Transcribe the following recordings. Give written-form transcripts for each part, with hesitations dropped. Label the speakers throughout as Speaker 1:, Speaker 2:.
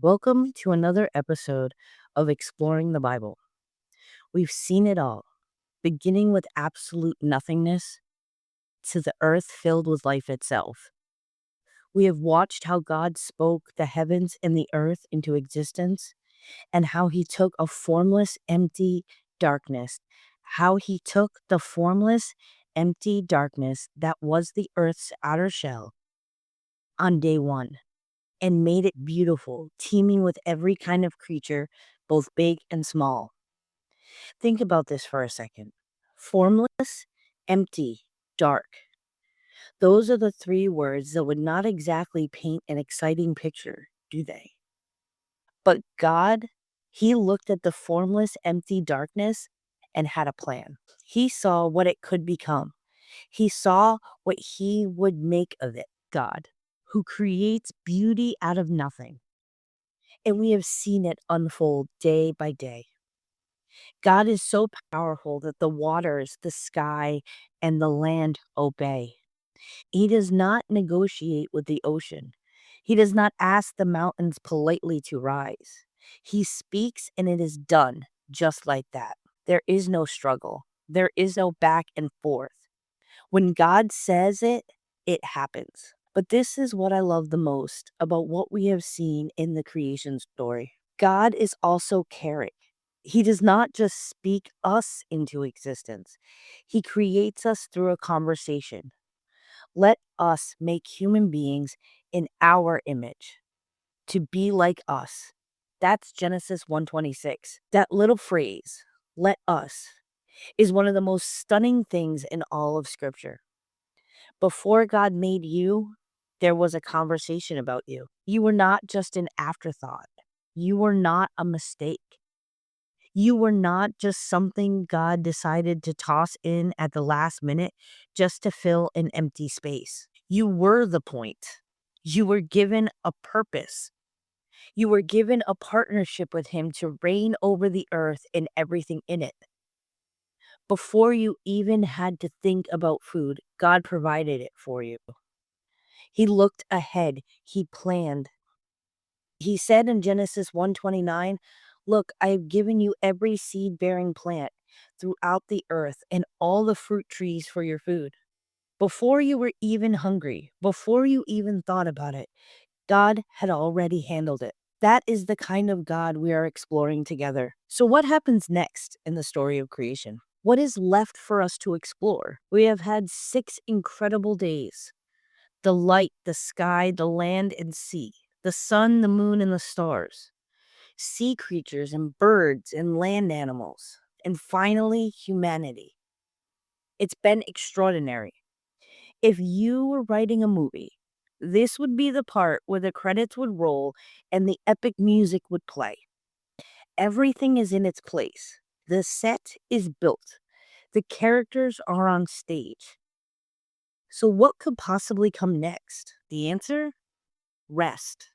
Speaker 1: Welcome to another episode of Exploring the Bible. We've seen it all, beginning with absolute nothingness to the earth filled with life itself. We have watched how God spoke the heavens and the earth into existence, and how he took a formless, empty darkness, how he took the formless, empty darkness that was the earth's outer shell on day one and made it beautiful, teeming with every kind of creature, both big and small. Think about this for a second. Formless, empty, dark. Those are the three words that would not exactly paint an exciting picture, do they? But God, he looked at the formless, empty darkness and had a plan. He saw what it could become. He saw what he would make of it. God, who creates beauty out of nothing. And we have seen it unfold day by day. God is so powerful that the waters, the sky, and the land obey. He does not negotiate with the ocean. He does not ask the mountains politely to rise. He speaks and it is done just like that. There is no struggle. There is no back and forth. When God says it, it happens. But this is what I love the most about what we have seen in the creation story. God is also caring. He does not just speak us into existence. He creates us through a conversation. Let us make human beings in our image to be like us. That's Genesis 1:26. That little phrase, let us, is one of the most stunning things in all of scripture. Before God made you, there was a conversation about you. You were not just an afterthought. You were not a mistake. You were not just something God decided to toss in at the last minute just to fill an empty space. You were the point. You were given a purpose. You were given a partnership with Him to reign over the earth and everything in it. Before you even had to think about food, God provided it for you. He looked ahead. He planned. He said in Genesis 1:29, "Look, I have given you every seed-bearing plant throughout the earth and all the fruit trees for your food." Before you were even hungry, before you even thought about it, God had already handled it. That is the kind of God we are exploring together. So what happens next in the story of creation? What is left for us to explore? We have had 6 incredible days. The light, the sky, the land and sea, the sun, the moon, and the stars, sea creatures and birds and land animals, and finally, humanity. It's been extraordinary. If you were writing a movie, this would be the part where the credits would roll and the epic music would play. Everything is in its place. The set is built. The characters are on stage. So, what could possibly come next? The answer? Rest.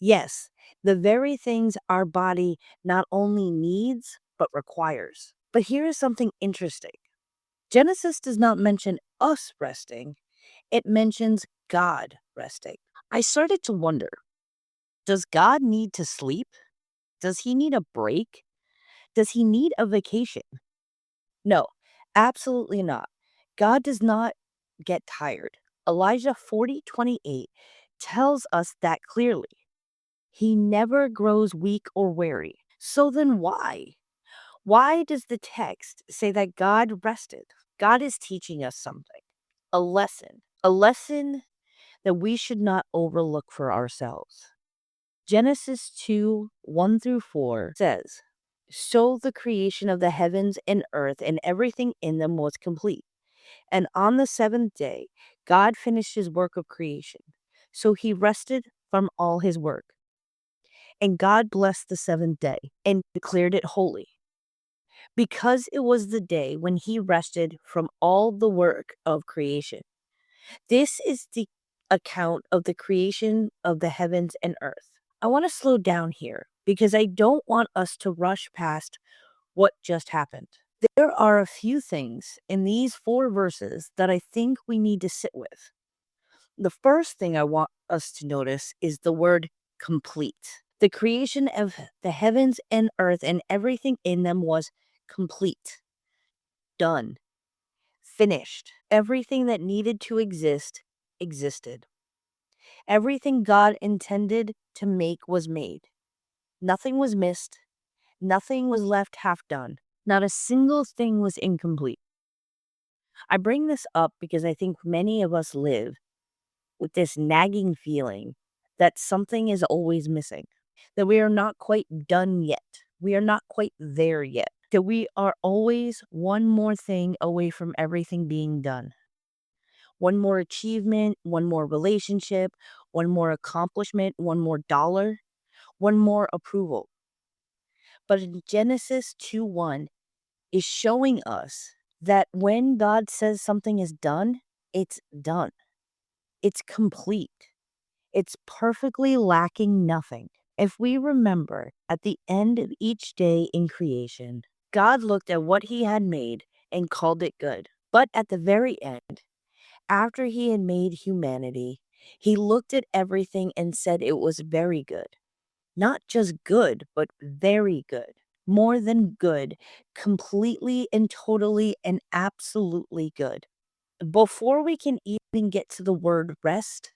Speaker 1: Yes, the very things our body not only needs, but requires. But here is something interesting. Genesis does not mention us resting, it mentions God resting. I started to wonder, does God need to sleep? Does he need a break? Does he need a vacation? No, absolutely not. God does not get tired. Elijah 40:28 tells us that clearly. He never grows weak or weary. So then why? Why does the text say that God rested? God is teaching us something, a lesson that we should not overlook for ourselves. Genesis 2:1-4 says, "So the creation of the heavens and earth and everything in them was complete. And on the seventh day, God finished his work of creation. So he rested from all his work. And God blessed the seventh day and declared it holy, because it was the day when he rested from all the work of creation." This is the account of the creation of the heavens and earth. I want to slow down here because I don't want us to rush past what just happened. There are a few things in these 4 verses that I think we need to sit with. The first thing I want us to notice is the word complete. The creation of the heavens and earth and everything in them was complete, done, finished. Everything that needed to exist existed. Everything God intended to make was made. Nothing was missed. Nothing was left half done. Not a single thing was incomplete. I bring this up because I think many of us live with this nagging feeling that something is always missing, that we are not quite done yet. We are not quite there yet. That we are always one more thing away from everything being done. One more achievement, one more relationship, one more accomplishment, one more dollar, one more approval. But in Genesis 2:1 is showing us that when God says something is done, it's done. It's complete. It's perfectly lacking nothing. If we remember at the end of each day in creation, God looked at what he had made and called it good. But at the very end, after he had made humanity, he looked at everything and said it was very good. Not just good, but very good. More than good, completely and totally and absolutely good. Before we can even get to the word rest,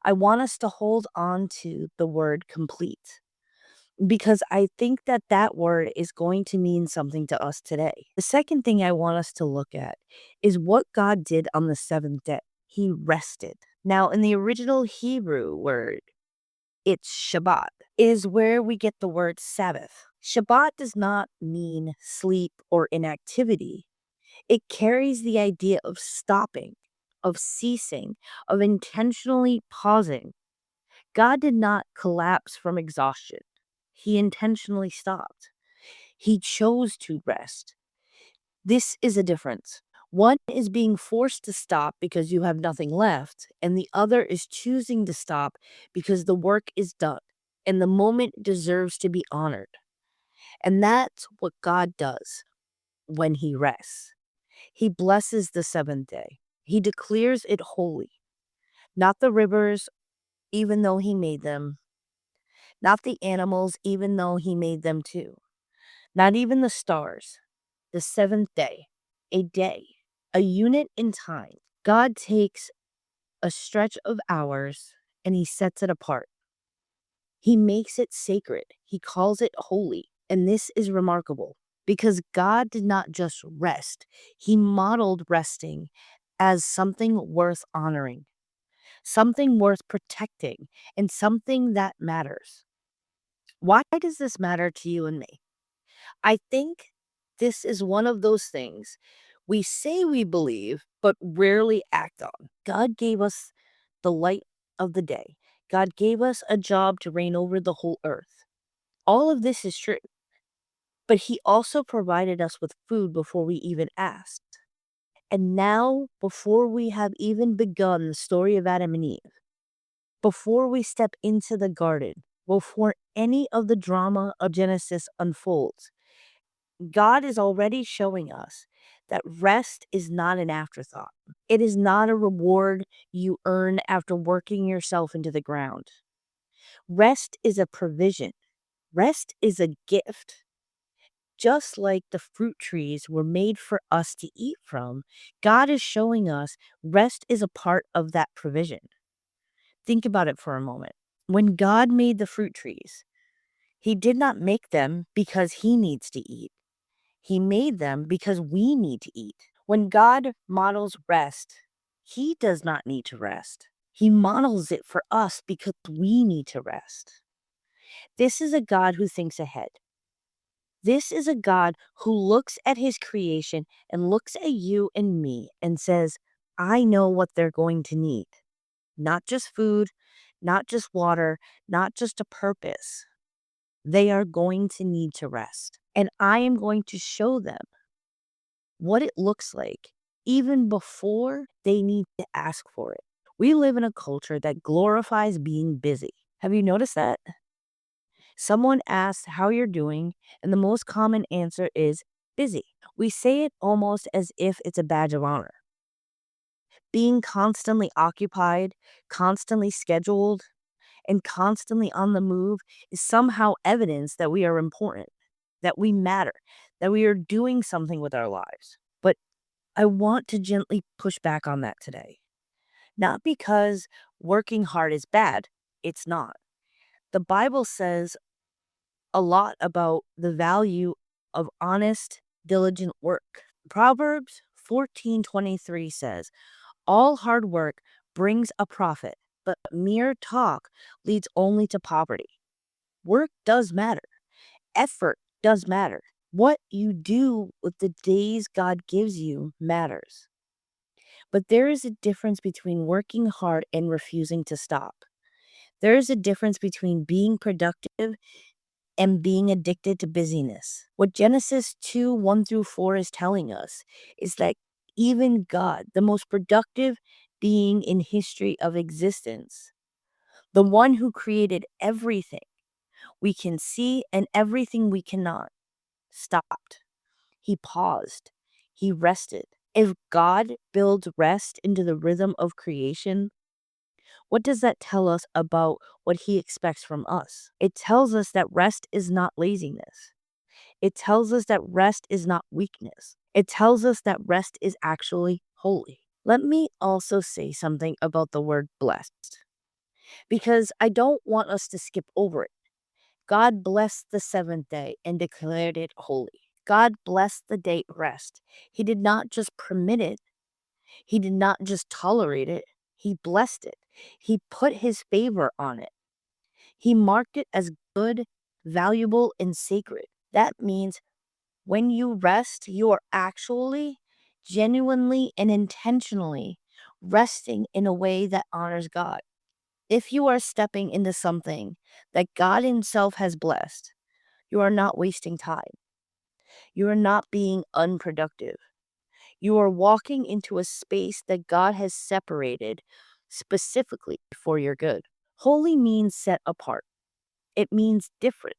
Speaker 1: I want us to hold on to the word complete because I think that that word is going to mean something to us today. The second thing I want us to look at is what God did on the seventh day. He rested. Now, in the original Hebrew word, it's Shabbat, is where we get the word Sabbath. Shabbat does not mean sleep or inactivity. It carries the idea of stopping, of ceasing, of intentionally pausing. God did not collapse from exhaustion. He intentionally stopped. He chose to rest. This is a difference. One is being forced to stop because you have nothing left, and the other is choosing to stop because the work is done and the moment deserves to be honored. And that's what God does when he rests. He blesses the seventh day. He declares it holy, not the rivers, even though he made them, not the animals, even though he made them too, not even the stars. The seventh day, a day, a unit in time. God takes a stretch of hours and he sets it apart. He makes it sacred. He calls it holy. And this is remarkable because God did not just rest, he modeled resting as something worth honoring, something worth protecting, and something that matters. Why does this matter to you and me? I think this is one of those things we say we believe, but rarely act on. God gave us the light of the day. God gave us a job to reign over the whole earth. All of this is true. But he also provided us with food before we even asked. And now, before we have even begun the story of Adam and Eve, before we step into the garden, before any of the drama of Genesis unfolds, God is already showing us that rest is not an afterthought. It is not a reward you earn after working yourself into the ground. Rest is a provision. Rest is a gift. Just like the fruit trees were made for us to eat from, God is showing us rest is a part of that provision. Think about it for a moment. When God made the fruit trees, he did not make them because he needs to eat. He made them because we need to eat. When God models rest, he does not need to rest. He models it for us because we need to rest. This is a God who thinks ahead. This is a God who looks at his creation and looks at you and me and says, I know what they're going to need. Not just food, not just water, not just a purpose. They are going to need to rest. And I am going to show them what it looks like even before they need to ask for it. We live in a culture that glorifies being busy. Have you noticed that? Someone asks how you're doing, and the most common answer is busy. We say it almost as if it's a badge of honor. Being constantly occupied, constantly scheduled, and constantly on the move is somehow evidence that we are important, that we matter, that we are doing something with our lives. But I want to gently push back on that today. Not because working hard is bad, it's not. The Bible says a lot about the value of honest, diligent work. Proverbs 14:23 says, "All hard work brings a profit, but mere talk leads only to poverty." Work does matter. Effort does matter. What you do with the days God gives you matters. But there is a difference between working hard and refusing to stop. There is a difference between being productive and being addicted to busyness. What Genesis 2:1-4 is telling us is that even God, the most productive being in history of existence, the one who created everything we can see and everything we cannot, stopped. He paused. He rested. If God builds rest into the rhythm of creation, what does that tell us about what he expects from us? It tells us that rest is not laziness. It tells us that rest is not weakness. It tells us that rest is actually holy. Let me also say something about the word blessed, because I don't want us to skip over it. God blessed the seventh day and declared it holy. God blessed the day of rest. He did not just permit it, he did not just tolerate it, he blessed it. He put his favor on it. He marked it as good, valuable, and sacred. That means when you rest, you are actually, genuinely, and intentionally resting in a way that honors God. If you are stepping into something that God Himself has blessed, you are not wasting time. You are not being unproductive. You are walking into a space that God has separated specifically for your good. Holy means set apart, it means different.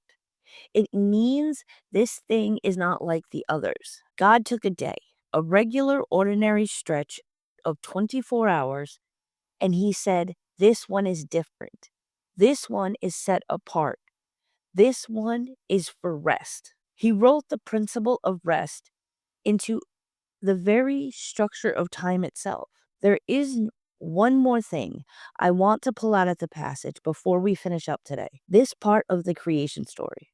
Speaker 1: It means this thing is not like the others. God took a day, a regular, ordinary stretch of 24 hours, and He said, "This one is different. This one is set apart. This one is for rest." He wrote the principle of rest into the very structure of time itself. There is one more thing I want to pull out of the passage before we finish up today. This part of the creation story.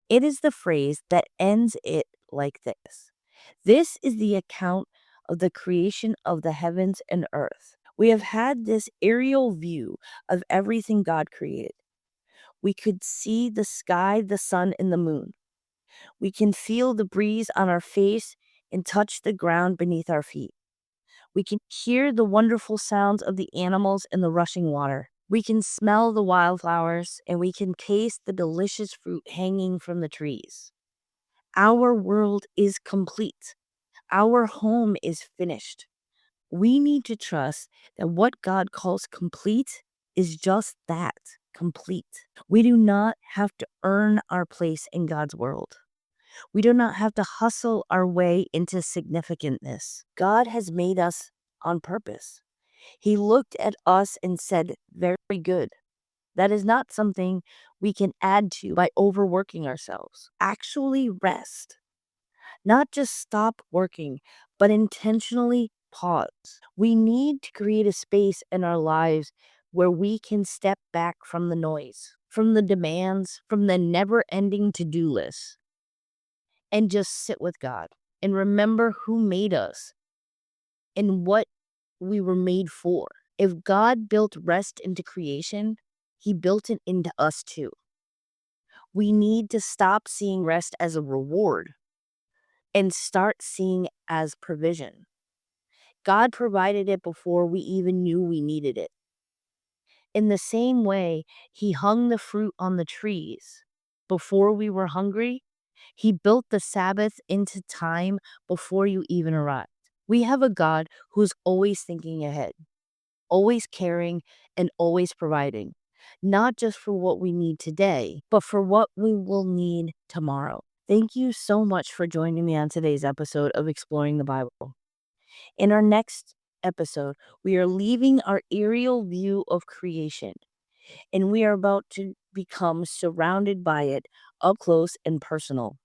Speaker 1: It is the phrase that ends it like this. This is the account of the creation of the heavens and earth. We have had this aerial view of everything God created. We could see the sky, the sun, and the moon. We can feel the breeze on our face and touch the ground beneath our feet. We can hear the wonderful sounds of the animals and the rushing water. We can smell the wildflowers and we can taste the delicious fruit hanging from the trees. Our world is complete. Our home is finished. We need to trust that what God calls complete is just that, complete. We do not have to earn our place in God's world. We do not have to hustle our way into significantness. God has made us on purpose. He looked at us and said, "Very good." That is not something we can add to by overworking ourselves. Actually rest. Not just stop working, but intentionally pause. We need to create a space in our lives where we can step back from the noise, from the demands, from the never ending to do list, and just sit with God and remember who made us and what we were made for. If God built rest into creation, He built it into us too. We need to stop seeing rest as a reward and start seeing as provision. God provided it before we even knew we needed it. In the same way, He hung the fruit on the trees before we were hungry. He built the Sabbath into time before you even arrived. We have a God who's always thinking ahead, always caring, and always providing, not just for what we need today, but for what we will need tomorrow. Thank you so much for joining me on today's episode of Exploring the Bible. In our next episode, we are leaving our aerial view of creation and we are about to become surrounded by it up close and personal.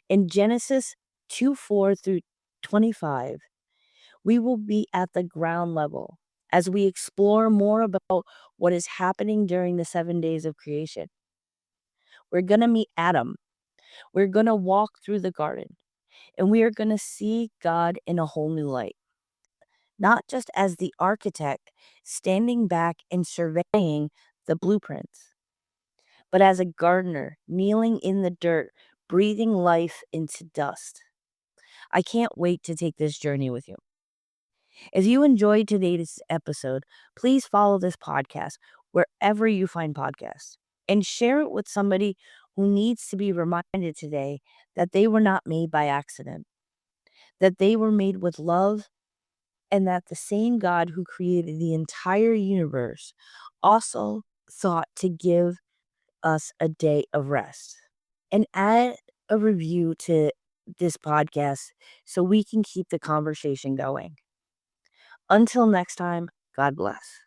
Speaker 1: In Genesis 2:4 through 25, we will be at the ground level as we explore more about what is happening during the 7 days of creation. We're going to meet Adam. We're going to walk through the garden, and we are going to see God in a whole new light, not just as the architect standing back and surveying the blueprints, but as a gardener kneeling in the dirt, breathing life into dust. I can't wait to take this journey with you. If you enjoyed today's episode, please follow this podcast wherever you find podcasts and share it with somebody who needs to be reminded today that they were not made by accident, that they were made with love, and that the same God who created the entire universe also thought to give us a day of rest. And add a review to this podcast so we can keep the conversation going. Until next time, God bless.